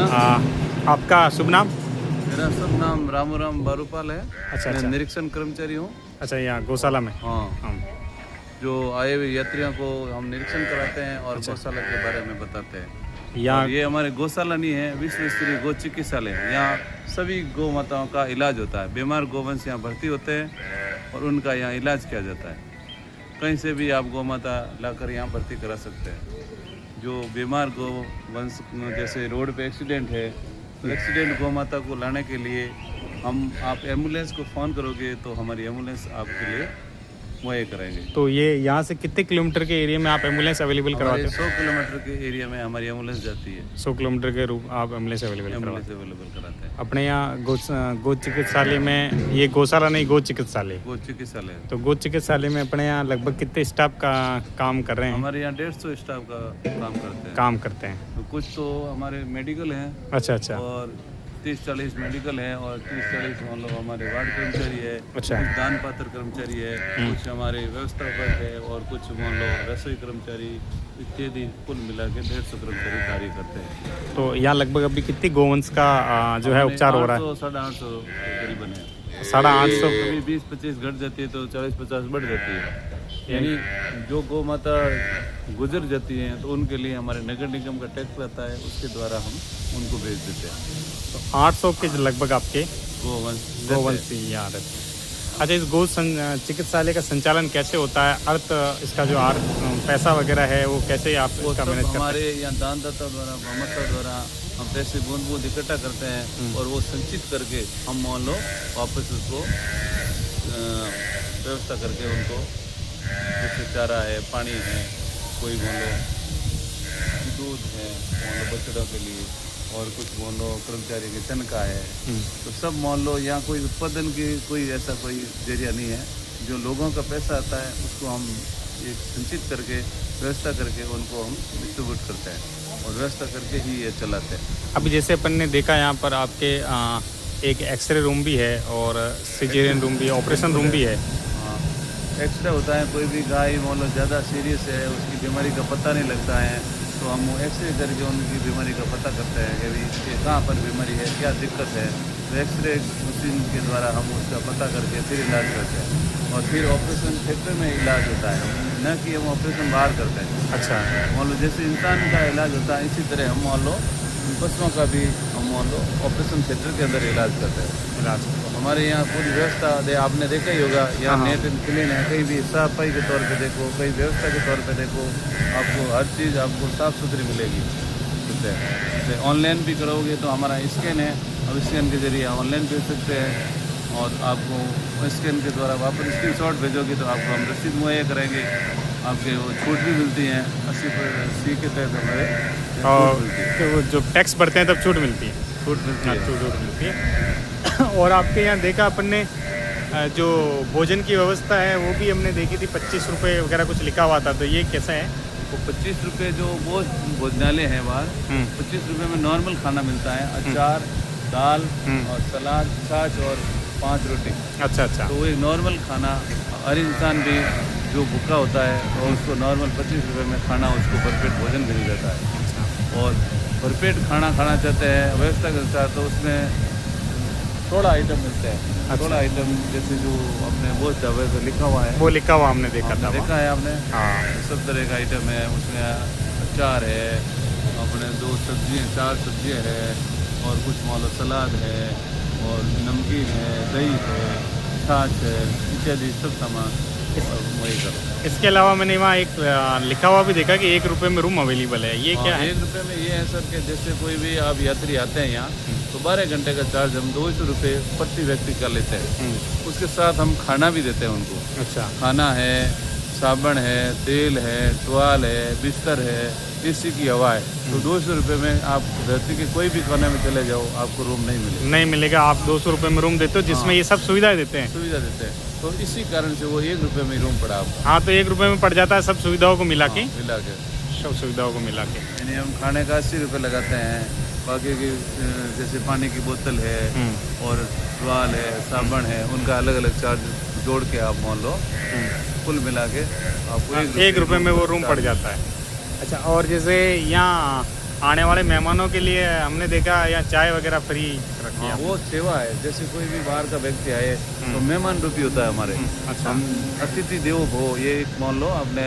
आपका शुभ नाम? मेरा शुभ नाम रामूराम बारूपाल है। अच्छा मैं अच्छा निरीक्षण कर्मचारी हूँ। अच्छा, यहाँ गौशाला में। हाँ, जो आए हुए यात्रियों को हम निरीक्षण कराते हैं और अच्छा। गौशाला के बारे में बताते हैं। यहाँ और ये हमारे गौशाला नहीं है, विश्व स्तरीय गौ चिकित्सालय है। यहाँ सभी गौ माताओं का इलाज होता है। बीमार गोवंश यहाँ भर्ती होते हैं और उनका यहाँ इलाज किया जाता है। कहीं से भी आप गौ माता लाकर यहाँ भर्ती करा सकते हैं। जो बीमार गोवंश जैसे रोड पे एक्सीडेंट है, तो एक्सीडेंट गौ माता को लाने के लिए आप एम्बुलेंस को फ़ोन करोगे तो हमारी एम्बुलेंस आपके लिए मुहैया कराएंगे। तो ये यहाँ से कितने किलोमीटर के एरिया में आप एम्बुलेंस अवेलेबल करवाते हमारे हो? 100 किलोमीटर के एरिया में हमारी एम्बुलेंस जाती है। 100 किलोमीटर के रूप आप एम्बुलेंस अवेलेबल करवाते एम्बुलेंस अवेलेबल कराते हैं। हैं। अपने यहाँ गौ चिकित्सालय में, ये गौशाला नहीं, गौ चिकित्सालय। गौ चिकित्सालय। तो गौ चिकित्सालय में अपने यहाँ लगभग कितने स्टाफ का काम कर रहे हैं? हमारे यहाँ 150 स्टाफ का काम करते हैं। तो कुछ तो हमारे मेडिकल हैं। अच्छा अच्छा। और 30-40 मेडिकल है और 30-40 मतलब हमारे वार्ड कर्मचारी है। अच्छा। कुछ दान पात्र कर्मचारी है, कुछ हमारे व्यवस्थापक है और कुछ मान लो रसोई कर्मचारी इत्यादि। कुल मिला के 150 कर्मचारी कार्य करते हैं। तो यहाँ लगभग अभी कितनी गोवंश का जो है उपचार हो रहा है? 800-850 करीबन है। 850 कभी 20-25 घट जाती है तो 40-50 बढ़ जाती है। यानी जो गौ माता गुजर जाती हैं तो उनके लिए हमारे नगर निगम का टैक्स रहता है, उसके द्वारा हम उनको भेज देते हैं। तो 800 के लगभग आपके गोवंश यहाँ रहते हैं। अच्छा, इस चिकित्सालय का संचालन कैसे होता है? इसका जो पैसा वगैरह है वो कैसे आप इसका मैनेज करते हैं? हमारे यहाँ दानदाता द्वारा, ममता द्वारा हम पैसे बूंद बूंद इकट्ठा करते हैं और वो संचित करके हम मान लो वापस उसको व्यवस्था करके उनको, जैसे चारा है, पानी है, कोई मान लो दूध है मान लो बच्चों के लिए, और कुछ मान लो कर्मचारी के तनख्वाह है। तो सब मान लो यहाँ कोई उत्पादन की कोई ऐसा कोई जरिया नहीं है। जो लोगों का पैसा आता है उसको हम एक संचित करके व्यवस्था करके उनको हम डिस्ट्रीब्यूट करते हैं और व्यवस्था करके ही ये चलाते हैं। अभी जैसे अपन ने देखा यहाँ पर आपके एक एक्सरे रूम भी है और सिजेरियन रूम भी है, ऑपरेशन रूम भी है। हाँ, एक्सरे होता है। कोई भी गाय मान लो ज़्यादा सीरियस है, उसकी बीमारी का पता नहीं लगता है, तो हम एक्सरे करके उनकी बीमारी का पता करते हैं कि भाई कहाँ पर बीमारी है, क्या दिक्कत है। तो एक्सरे मशीन के द्वारा हम उसका पता करके फिर इलाज करते हैं और फिर ऑपरेशन थिएटर में इलाज होता है, न कि हम ऑपरेशन बाहर करते हैं। अच्छा। मान लो जैसे इंसान का इलाज होता है, इसी तरह हम मान लो पशुओं का भी हम मान लो ऑपरेशन थिएटर के अंदर इलाज करते हैं। तो हमारे यहाँ पूरी व्यवस्था आपने देखा ही होगा। यहाँ नेट एंड क्लीन है, कहीं भी साफ सफाई के तौर पे देखो, कहीं व्यवस्था के तौर पे देखो, आपको हर चीज़ आपको साफ़ सुथरी मिलेगी। जैसे ऑनलाइन भी करोगे तो हमारा स्कैन है, अब स्कैन के जरिए ऑनलाइन भेज सकते हैं और आपको स्कैन के द्वारा वापस स्क्रीनशॉट भेजोगे तो आपको हम रसीद मुहैया कराएंगे। आपके वो छूट भी मिलती हैं 80% के तहत हमारे और वो जो टैक्स भरते हैं तब छूट मिलती है। छूट मिलती है। और आपके यहाँ देखा अपन ने जो भोजन की व्यवस्था है वो भी हमने देखी थी, 25 रुपये वगैरह कुछ लिखा हुआ था, तो ये कैसा है? वो 25 रुपये जो वो भोजनालय है बाहर, 25 रुपये में नॉर्मल खाना मिलता है, अचार, दाल और सलाद, छाछ और 5 रोटी। अच्छा अच्छा। तो वो एक नॉर्मल खाना हर इंसान भी जो भूखा होता है और उसको नॉर्मल 25 रुपये में खाना, उसको भरपेट भोजन मिल जाता है। और भरपेट खाना खाना चाहते हैं व्यवस्था के साथ, तो उसमें थोड़ा आइटम मिलते हैं। अच्छा। थोड़ा आइटम जैसे जो अपने वो ढाबे पे लिखा हुआ है, वो लिखा हुआ हमने देखा था। देखा है आपने? हाँ। सब तरह का आइटम है उसमें। अचार है, अपने 2 सब्जियाँ 4 सब्जियाँ है और कुछ मान लो सलाद है और नमकीन है, दही है, छाछ है, इत्यादि सब सामान वही करो। इसके अलावा मैंने वहाँ एक लिखा हुआ भी देखा कि 1 रुपये में रूम अवेलेबल है, ये क्या है? 1 रुपये में ये है सर कि जैसे कोई भी आप यात्री आते हैं यहाँ तो 12 घंटे का चार्ज हम 200 रुपये प्रति व्यक्ति का लेते हैं। उसके साथ हम खाना भी देते हैं उनको। अच्छा। खाना है, साबुन है, तेल है, टुवाल है, बिस्तर है, एसी की हवा है। तो 200 रुपये में आप धरती के कोई भी कोने में चले जाओ, आपको रूम नहीं मिलेगा। आप 200 रुपये में रूम देते हो जिसमें ये सब सुविधाएं देते हैं? सुविधा देते हैं, तो इसी कारण से वो 1 रुपये में रूम पड़ा आपको। हाँ, तो 1 रुपये में पड़ जाता है सब सुविधाओं को मिला के? सब सुविधाओं को मिला के। यानी हम खाने का 80 रुपये लगाते हैं, बाकी की जैसे पानी की बोतल है और टुवाल है, साबुन है, उनका अलग अलग चार्ज जोड़ के आप मान लो कुल मिला के आपको 1 रुपये में वो रूम पड़ जाता है। अच्छा, और जैसे यहाँ आने वाले मेहमानों के लिए हमने देखा यहाँ चाय वगैरह फ्री रखी है। वो सेवा है, जैसे कोई भी बाहर का व्यक्ति आए तो मेहमान रूपी होता है हमारे। अच्छा। हम अतिथि देवो भव, ये एक मान लो अपने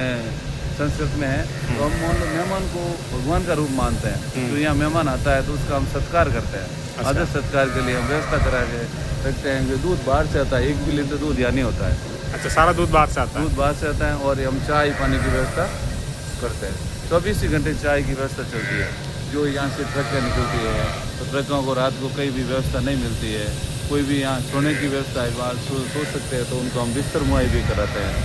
संस्कृत में है, तो हम मान लो मेहमान को भगवान का रूप मानते हैं। जो यहाँ मेहमान आता है तो उसका हम सत्कार करते हैं। अच्छा। आदर सत्कार के लिए हम व्यवस्था करा के रखते हैं। जो दूध बाहर से आता है, 1 भी लीटर दूध यहाँ नहीं होता है, अच्छा, सारा दूध बाहर से आता है। दूध बाहर से आता है। और हम चाय पानी की व्यवस्था करते हैं। 24 ही घंटे चाय की व्यवस्था चलती है। जो यहाँ से ट्रकें निकलती है तो ट्रकों को रात को कहीं भी व्यवस्था नहीं मिलती है। कोई भी यहाँ सोने की व्यवस्था है, बाहर सो सकते हैं, तो उनको हम बिस्तर मुआई भी कराते हैं,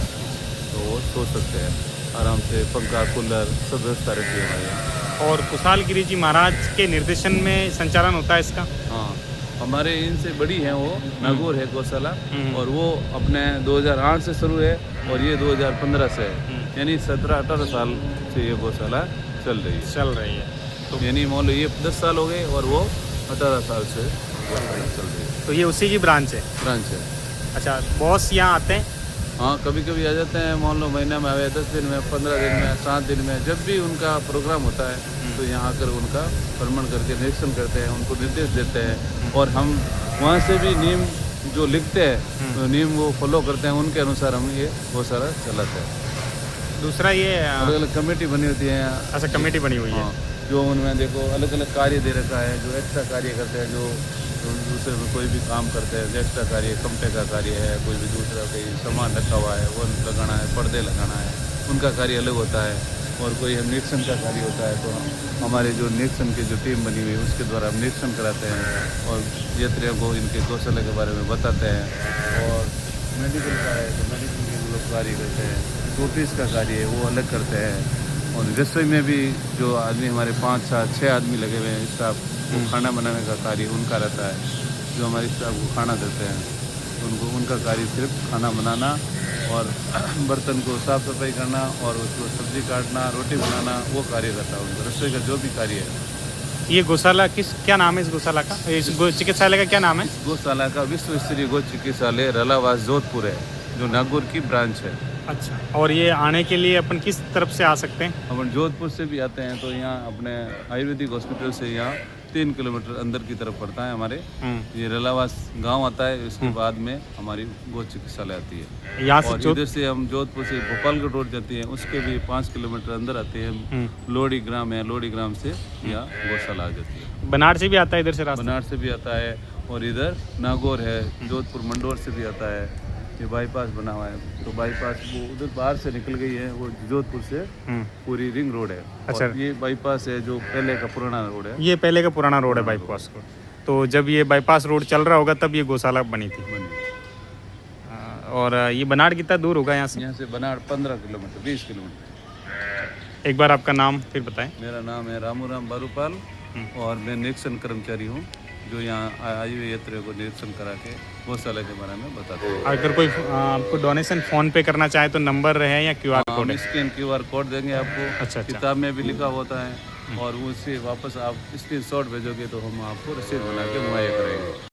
तो वो सो सकते हैं आराम से। पंखा कूलर सब व्यवस्था रहती है हमारे यहाँ। और कुशाल गिरी जी महाराज के निर्देशन में संचालन होता है इसका। हाँ, हमारे इनसे बड़ी है वो नागौर है गौशाला, और वो अपने 2008 से शुरू है और ये 2015 से है, यानी 17-18 साल से ये गौशाला चल रही है। तो यानी मान लो ये 10 साल हो गए और वो 18 साल से गौशाला चल रही है। तो ये उसी की ब्रांच है। ब्रांच है। अच्छा, बॉस यहाँ आते हैं। हाँ, कभी कभी आ जाते हैं, मान लो महीने में आए, 10 दिन में, 15 दिन में, 7 दिन में, जब भी उनका प्रोग्राम होता है तो यहाँ आकर उनका भ्रमण करके निरीक्षण करते हैं, उनको निर्देश देते हैं। और हम वहाँ से भी नियम जो लिखते हैं तो नियम वो फॉलो करते हैं, उनके अनुसार हम ये गौशाला चलाते हैं। दूसरा ये अलग अलग कमेटी बनी होती है। अच्छा, कमेटी बनी हुई है। हाँ, जो उनमें देखो अलग अलग कार्य दे रखा है, जो एक्स्ट्रा कार्य करते हैं, जो दूसरे में कोई भी काम करते हैं, एक्स्ट्रा कार्य, कमटे का कार्य है, कोई भी दूसरा कहीं सामान रखा हुआ है वो लगाना है, पर्दे लगाना है, उनका कार्य अलग होता है। और कोई हम निरीक्षण का कार्य होता है, तो हमारे जो निरीक्षण की जो टीम बनी हुई है उसके द्वारा हम निरीक्षण कराते हैं और यात्रियों को इनके गौशाला के बारे में बताते हैं। और मेडिकल का है तो मेडिकल के लोग कार्य करते हैं, टोटिस का कार्य है वो अलग करते हैं। और रसोई में भी जो आदमी हमारे 5-6 आदमी लगे हुए हैं स्टाफ, वो खाना बनाने का कार्य उनका रहता है। जो हमारे स्टाफ को खाना देते हैं उनको, उनका कार्य सिर्फ खाना बनाना और बर्तन को साफ़ सफाई करना और उसको सब्जी काटना, रोटी बनाना, वो कार्य करता है उनका। रसोई का जो भी कार्य है। ये गौशाला क्या नाम है इस गौशाला का, इस चिकित्सालय का क्या नाम है? गौशाला का विश्व स्तरीय गौ चिकित्सालय रलावास जोधपुर है, जो नागौर की ब्रांच है। अच्छा, और ये आने के लिए अपन किस तरफ से आ सकते हैं? अपन जोधपुर से भी आते हैं, तो यहाँ अपने आयुर्वेदिक हॉस्पिटल से यहाँ 3 किलोमीटर अंदर की तरफ पड़ता है हमारे। ये रलावास गांव आता है, इसके बाद में हमारी गौ चिकित्सालय आती है। यहाँ और इधर से हम जोधपुर से भोपालगढ़ रोड जाती है, उसके भी 5 किलोमीटर अंदर आते हैं। लोड़ी ग्राम है, लोड़ी ग्राम से यहाँ गौशाला आ जाती है। बनारस से भी आता है इधर से रास्ता? बनारस से भी आता है, और इधर नागौर है, जोधपुर मंडोर से भी आता है। ये बाईपास बना हुआ है, तो बाईपास वो उधर बाहर से निकल गई है, वो जोधपुर से पूरी रिंग रोड है। अच्छा। और ये बाईपास है जो पहले का पुराना रोड है। ये पहले का पुराना रोड है बाईपास को। तो जब ये बाईपास रोड चल रहा होगा तब ये गौशाला बनी थी। और ये बनाड़ कितना दूर होगा यहाँ से? यहाँ से बनाड़ 15 किलोमीटर, 20 किलोमीटर। एक बार आपका नाम फिर बताएं। मेरा नाम है रामूराम बारूपाल और मैं निरीक्षण कर्मचारी हूँ, जो यहाँ आए हुए यात्रियों को निरीक्षण करा के गौशाला के बारे में बताते हैं। अगर कोई आपको डोनेशन फ़ोन पे करना चाहे तो नंबर है या QR कोड है? स्कैन QR कोड देंगे आपको। अच्छा। किताब में भी लिखा होता है, और उससे वापस आप स्क्रीनशॉट भेजोगे तो हम आपको रसीद बना के मुहैया करेंगे।